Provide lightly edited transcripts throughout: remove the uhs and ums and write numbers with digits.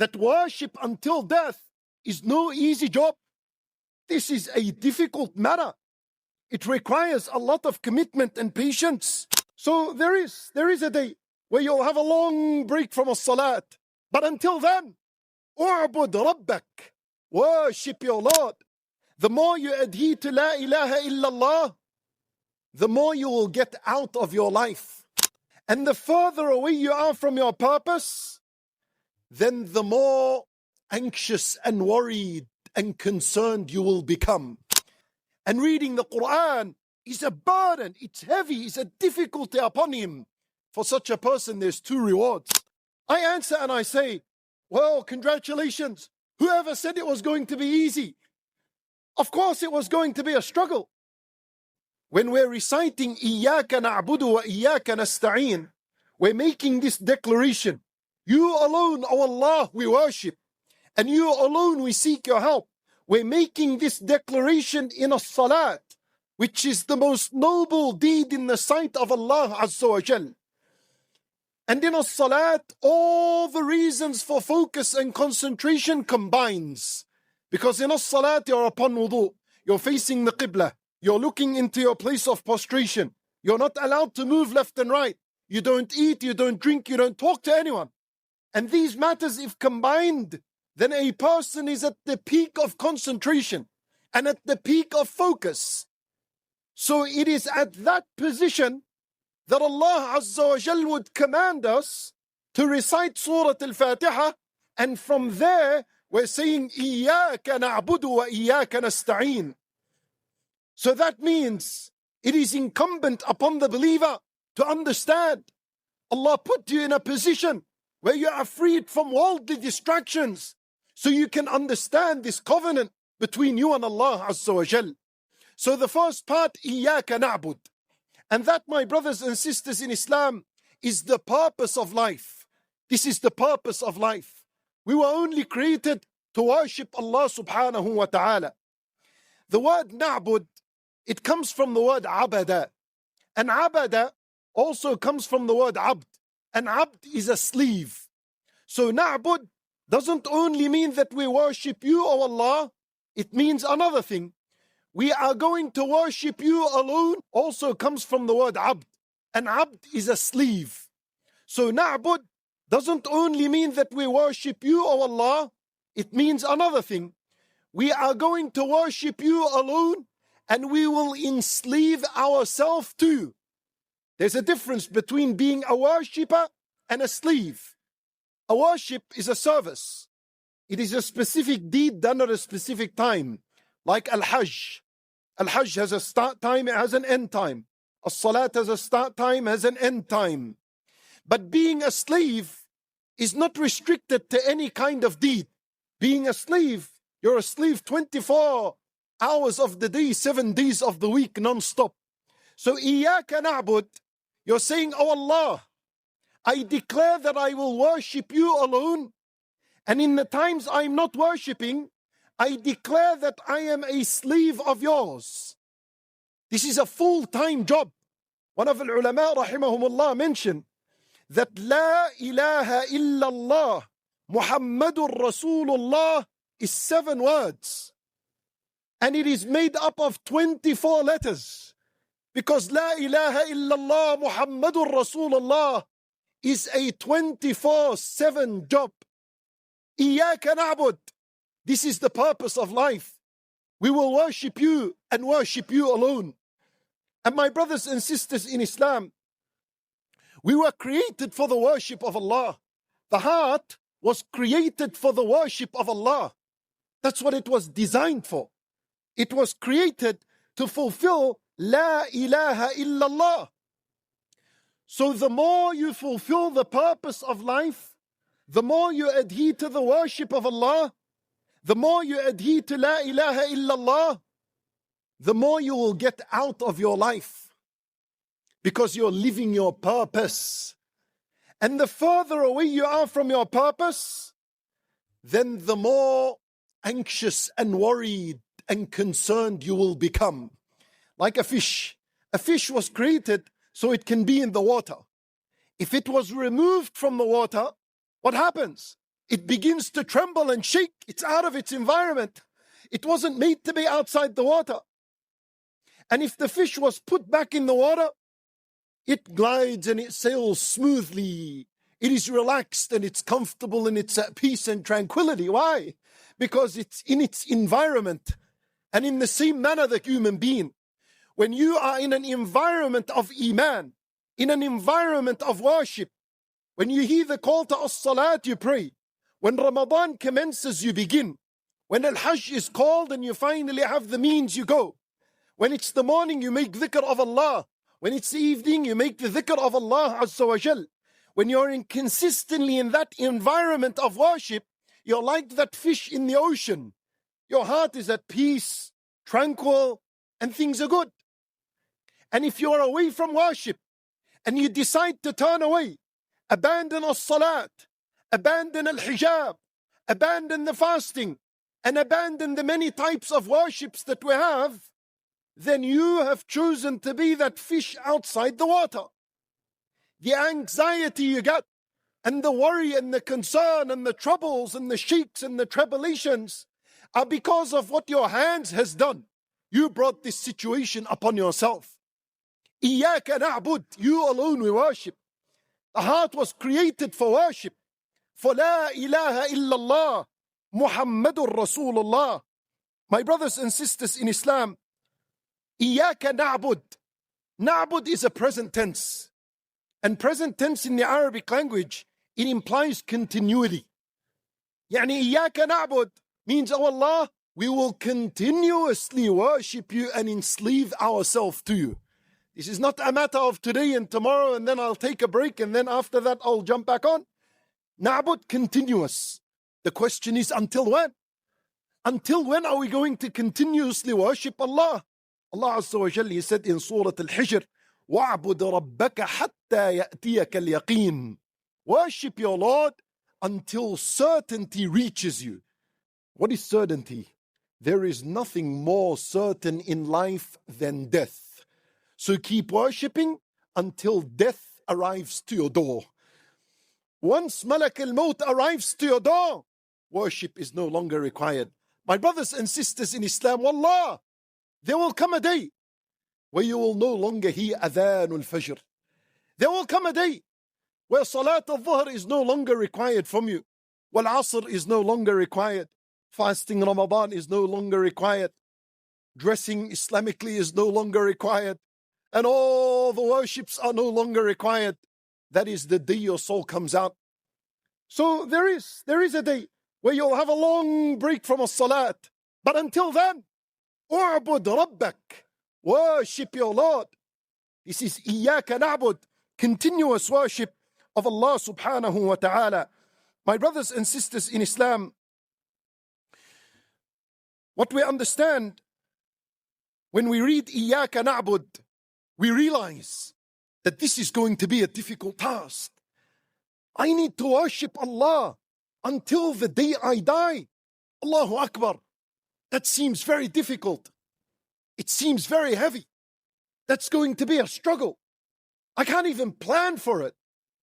that worship until death is no easy job. This is a difficult matter. It requires a lot of commitment and patience. So there is a day where you'll have a long break from as-salat. But until then, u'bud rabbak, worship your Lord. The more you adhere to la ilaha illallah, the more you will get out of your life. And the further away you are from your purpose, then the more anxious and worried and concerned you will become. And reading the Quran is a burden, it's heavy, it's a difficulty upon him. For such a person, there's two rewards. I answer and I say, well, congratulations. Whoever said it was going to be easy? Of course it was going to be a struggle. When we're reciting Iyaka na'budu wa Iyaka nasta'een, we're making this declaration. You alone, O Allah, we worship. And you alone we seek your help. We're making this declaration in a salat, which is the most noble deed in the sight of Allah Azza wa Jal. And in a salat, all the reasons for focus and concentration combines. Because in a salat, you're upon wudu, you're facing the qibla, you're looking into your place of prostration, you're not allowed to move left and right, you don't eat, you don't drink, you don't talk to anyone. And these matters, if combined, then a person is at the peak of concentration and at the peak of focus. So it is at that position that Allah Azza wa Jal would command us to recite Surah Al-Fatiha, and from there we're saying Iyaka na'budu wa Iyaka nasta'een. So that means it is incumbent upon the believer to understand Allah put you in a position where you are freed from worldly distractions, so you can understand this covenant between you and Allah Azza wa Jal. So the first part, Iyaka na'bud. And that, my brothers and sisters in Islam, is the purpose of life. This is the purpose of life. We were only created to worship Allah subhanahu wa ta'ala. The word na'bud, it comes from the word abada. And abada also comes from the word abd. And abd is a slave. So na'bud doesn't only mean that we worship you, O Allah, it means another thing. We are going to worship you alone also comes from the word abd. And abd is a slave. So na'bud doesn't only mean that we worship you, O Allah, it means another thing. We are going to worship you alone and we will enslave ourselves too. There's a difference between being a worshipper and a slave. A worship is a service. It is a specific deed done at a specific time. Like Al-Hajj. Al-Hajj has a start time, it has an end time. As-Salat has a start time, has an end time. But being a slave is not restricted to any kind of deed. Being a slave, you're a slave 24 hours of the day, 7 days of the week, non-stop. So, Iyaka na'bud, you're saying, Oh Allah, I declare that I will worship you alone. And in the times I'm not worshipping, I declare that I am a slave of yours. This is a full-time job. One of the ulama rahimahumullah mentioned that La ilaha illallah Muhammadur Rasulullah is 7 words. And it is made up of 24 letters. Because La ilaha illallah Muhammadur Rasulullah is a 24/7 job. Iyaka na'bud. This is the purpose of life. We will worship you and worship you alone. And my brothers and sisters in Islam, we were created for the worship of Allah. The heart was created for the worship of Allah. That's what it was designed for. It was created to fulfill La ilaha illallah. So the more you fulfill the purpose of life, the more you adhere to the worship of Allah, the more you adhere to La ilaha illallah, the more you will get out of your life. Because you're living your purpose. And the further away you are from your purpose, then the more anxious and worried and concerned you will become. Like a fish. A fish was created so it can be in the water. If it was removed from the water, what happens? it begins to tremble and shake. It's out of its environment. It wasn't made to be outside the water. And if the fish was put back in the water, it glides and it sails smoothly. It is relaxed and it's comfortable and it's at peace and tranquility. Why? Because it's in its environment. And in the same manner, the human being, when you are in an environment of iman, in an environment of worship, when you hear the call to as-salat, you pray. When Ramadan commences, you begin. When Al-Hajj is called and you finally have the means, you go. When it's the morning, you make dhikr of Allah. When it's the evening, you make the dhikr of Allah Azza wa Jal. When you're consistently in that environment of worship, you're like that fish in the ocean. Your heart is at peace, tranquil, and things are good. And if you are away from worship and you decide to turn away, abandon as-salat, abandon al-hijab, abandon the fasting, and abandon the many types of worships that we have, then you have chosen to be that fish outside the water. The anxiety you get, and the worry and the concern and the troubles and the shakes and the tribulations are because of what your hands has done. You brought this situation upon yourself. Iyaka na'bud, you alone we worship. The heart was created for worship. For la ilaha illallah, Muhammadur Rasulullah. My brothers and sisters in Islam, Iyaka na'bud. Na'bud is a present tense. And present tense in the Arabic language, it implies continuity. Yani Iyaka na'bud means, oh Allah, we will continuously worship you and enslave ourselves to you. This is not a matter of today and tomorrow and then I'll take a break and then after that I'll jump back on. Na'bud, continuous. The question is, until when? Until when are we going to continuously worship Allah? Allah Azza wa Jalla, He said in Surah Al-Hijr, وَاعْبُدْ رَبَّكَ حَتَّى يَأْتِيَكَ الْيَقِينَ. Worship your Lord until certainty reaches you. What is certainty? There is nothing more certain in life than death. So keep worshipping until death arrives to your door. Once Malak al-Maut arrives to your door, worship is no longer required. My brothers and sisters in Islam, wallah, there will come a day where you will no longer hear adhan al-fajr. There will come a day where salat al-dhuhr is no longer required from you. Wal-asr is no longer required. Fasting Ramadan is no longer required. Dressing Islamically is no longer required. And all the worships are no longer required. That is the day your soul comes out. So there is a day where you'll have a long break from as-salat. But until then, u'bud rabbak. Worship your Lord. This is Iyaka na'bud, continuous worship of Allah subhanahu wa ta'ala. My brothers and sisters in Islam, what we understand when we read Iyaka na'bud, we realize that this is going to be a difficult task. I need to worship Allah until the day I die. Allahu Akbar. That seems very difficult. It seems very heavy. That's going to be a struggle. I can't even plan for it.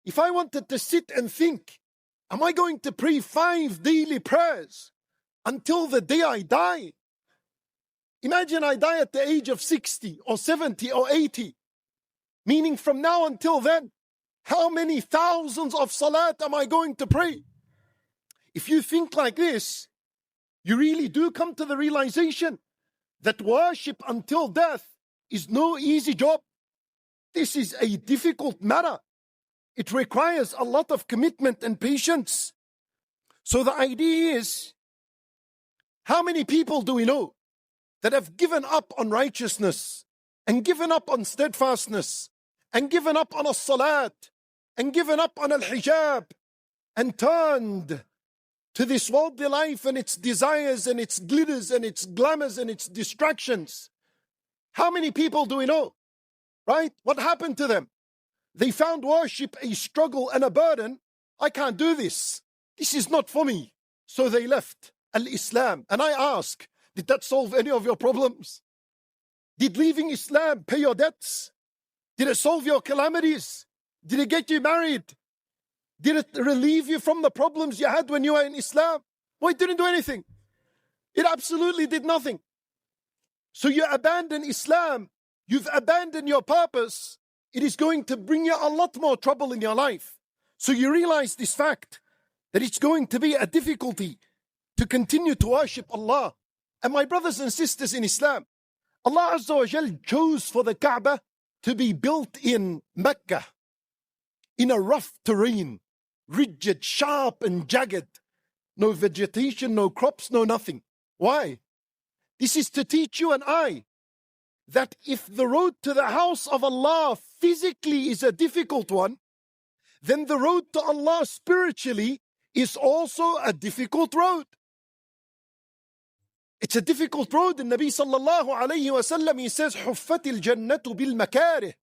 If I wanted to sit and think, am I going to pray 5 daily prayers until the day I die? Imagine I die at the age of 60 or 70 or 80. Meaning from now until then, how many thousands of salat am I going to pray? If you think like this, you really do come to the realization that worship until death is no easy job. This is a difficult matter. It requires a lot of commitment and patience. So the idea is, how many people do we know that have given up on righteousness and given up on steadfastness and given up on as-salat and given up on al-hijab and turned to this worldly life and its desires and its glitters and its glamours and its distractions? How many people do we know? Right? What happened to them? They found worship a struggle and a burden. I can't do this. This is not for me. So they left al-Islam. And I ask, did that solve any of your problems? Did leaving Islam pay your debts? Did it solve your calamities? Did it get you married? Did it relieve you from the problems you had when you were in Islam? Well, it didn't do anything. It absolutely did nothing. So you abandon Islam, you've abandoned your purpose, it is going to bring you a lot more trouble in your life. So you realize this fact, that it's going to be a difficulty to continue to worship Allah. And my brothers and sisters in Islam, Allah Azza wa Jal chose for the Kaaba to be built in Mecca, in a rough terrain, rigid, sharp and jagged. No vegetation, no crops, no nothing. Why? This is to teach you and I that if the road to the house of Allah physically is a difficult one, then the road to Allah spiritually is also a difficult road. It's a difficult road. The Nabi sallallahu alayhi wa sallam, he says, حُفَّتِ الْجَنَّةُ بِالْمَكَارِهِ,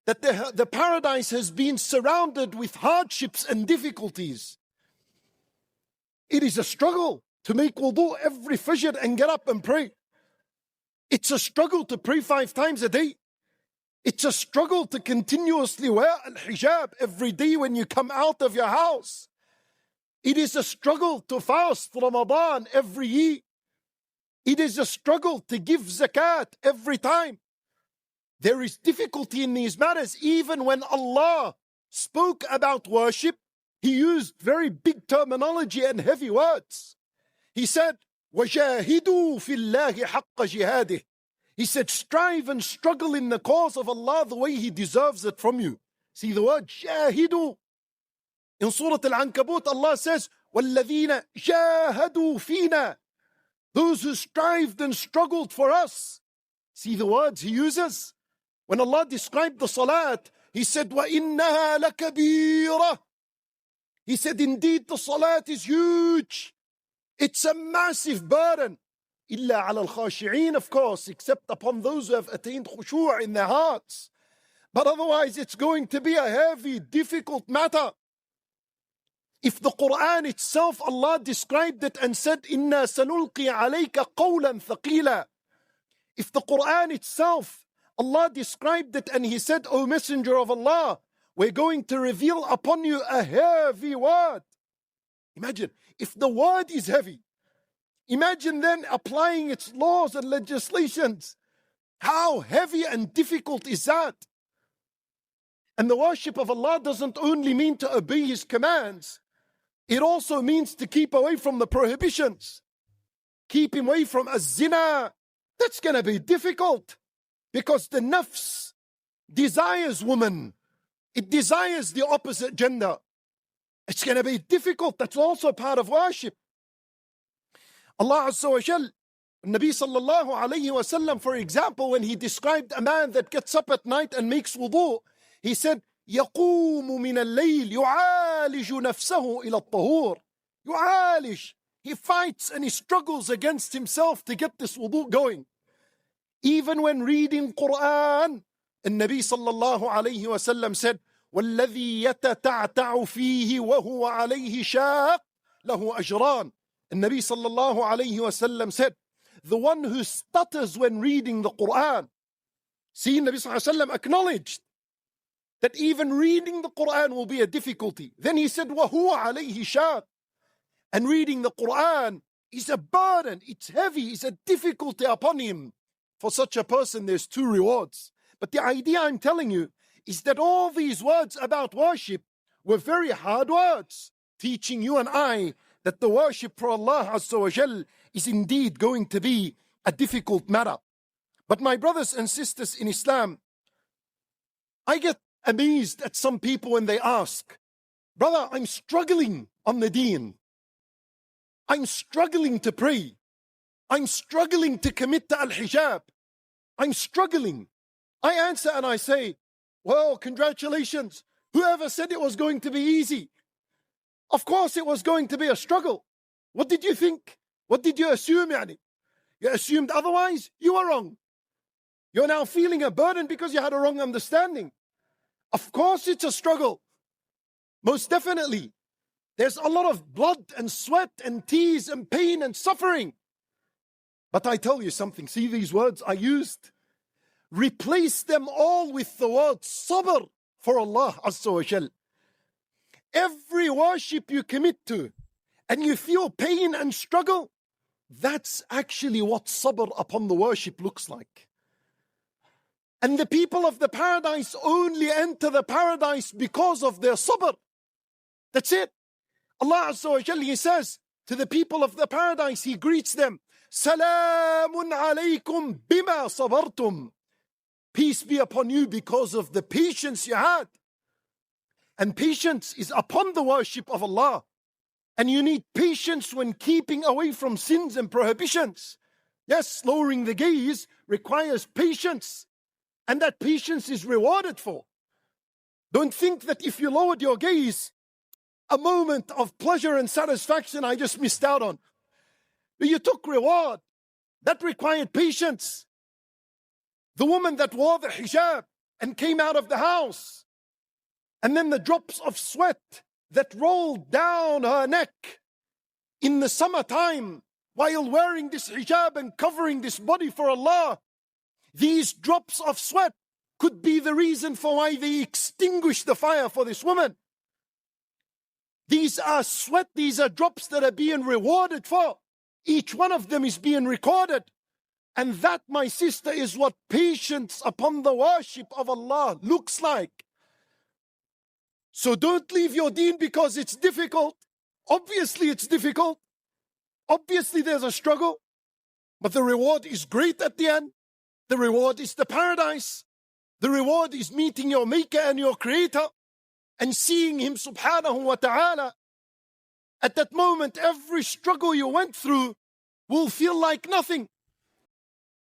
that the paradise has been surrounded with hardships and difficulties. It is a struggle to make wudu every fajr and get up and pray. It's a struggle to pray 5 times a day. It's a struggle to continuously wear al-hijab every day when you come out of your house. It is a struggle to fast Ramadan every year. It is a struggle to give zakat every time. There is difficulty in these matters. Even when Allah spoke about worship, He used very big terminology and heavy words. He said, وَجَاهِدُوا فِي اللَّهِ حَقَّ جِهَادِهِ. He said, strive and struggle in the cause of Allah the way He deserves it from you. See the word, جَاهِدُوا. In Surah Al-Ankabut, Allah says, وَالَّذِينَ جَاهَدُوا فِينَا. Those who strived and struggled for us. See the words He uses? When Allah described the salat, He said, وَإِنَّهَا لَكَبِيرَةٌ. He said, indeed the salat is huge. It's a massive burden. إِلَّا عَلَى الْخَاشِعِينَ, of course, except upon those who have attained khushu' in their hearts. But otherwise it's going to be a heavy, difficult matter. If the Quran itself, Allah described it and said, إِنَّا سَنُلْقِي عَلَيْكَ قَوْلًا ثَقِيلًا. If the Quran itself, Allah described it and He said, O Messenger of Allah, we're going to reveal upon you a heavy word. Imagine, if the word is heavy, imagine then applying its laws and legislations. How heavy and difficult is that? And the worship of Allah doesn't only mean to obey His commands. It also means to keep away from the prohibitions. Keep away from az-zina. That's going to be difficult because the nafs desires woman. It desires the opposite gender. It's going to be difficult. That's also part of worship. Allah Azza wa Jal, Nabi sallallahu alayhi wa sallam, for example, when He described a man that gets up at night and makes wudu, He said, يَقُومُ مِنَ اللَّيْلِ يُعَالِجُ نَفْسَهُ إِلَى الطَّهُورِ. يُعَالِج. He fights and he struggles against himself to get this wudu going. Even when reading Quran, and Nabi sallallahu alayhi wa sallam said, وَالَّذِي يَتَتَعْتَعُ فِيهِ وَهُوَ عَلَيْهِ شَاقٌ لَهُ أَجْرَانِ. And Nabi sallallahu alayhi wa sallam said, the one who stutters when reading the Quran. See, Nabi sallallahu alayhi wa sallam acknowledged that even reading the Quran will be a difficulty. Then He said, وَهُوَ عَلَيْهِ شَاقٌ. And reading the Quran is a burden, it's heavy, it's a difficulty upon him. For such a person, there's 2 rewards. But the idea I'm telling you is that all these words about worship were very hard words, teaching you and I that the worship for Allah Azza wa Jal is indeed going to be a difficult matter. But my brothers and sisters in Islam, I get amazed at some people when they ask, brother, I'm struggling on the deen. I'm struggling to pray. I'm struggling to commit to al-hijab. I'm struggling. I answer and I say, well, congratulations. Whoever said it was going to be easy? Of course it was going to be a struggle. What did you think? What did you assume, yani? You assumed otherwise? You were wrong. You're now feeling a burden because you had a wrong understanding. Of course it's a struggle. Most definitely. There's a lot of blood and sweat and tears and pain and suffering. But I tell you something, see these words I used? Replace them all with the word sabr for Allah Azza wa Jal. Every worship you commit to and you feel pain and struggle, that's actually what sabr upon the worship looks like. And the people of the paradise only enter the paradise because of their sabr. That's it. Allah Azza wa Jalla, He says to the people of the paradise, He greets them, Salamun alaykum bima sabartum. Peace be upon you because of the patience you had. And patience is upon the worship of Allah. And you need patience when keeping away from sins and prohibitions. Yes, lowering the gaze requires patience. And that patience is rewarded for. Don't think that if you lowered your gaze, a moment of pleasure and satisfaction I just missed out on. But you took reward. That required patience. The woman that wore the hijab and came out of the house, and then the drops of sweat that rolled down her neck in the summertime while wearing this hijab and covering this body for Allah, these drops of sweat could be the reason for why they extinguished the fire for this woman. These are sweat, these are drops that are being rewarded for. Each one of them is being recorded. And that, my sister, is what patience upon the worship of Allah looks like. So don't leave your deen because it's difficult. Obviously it's difficult. Obviously there's a struggle. But the reward is great at the end. The reward is the paradise. The reward is meeting your Maker and your Creator and seeing Him subhanahu wa ta'ala. At that moment, every struggle you went through will feel like nothing.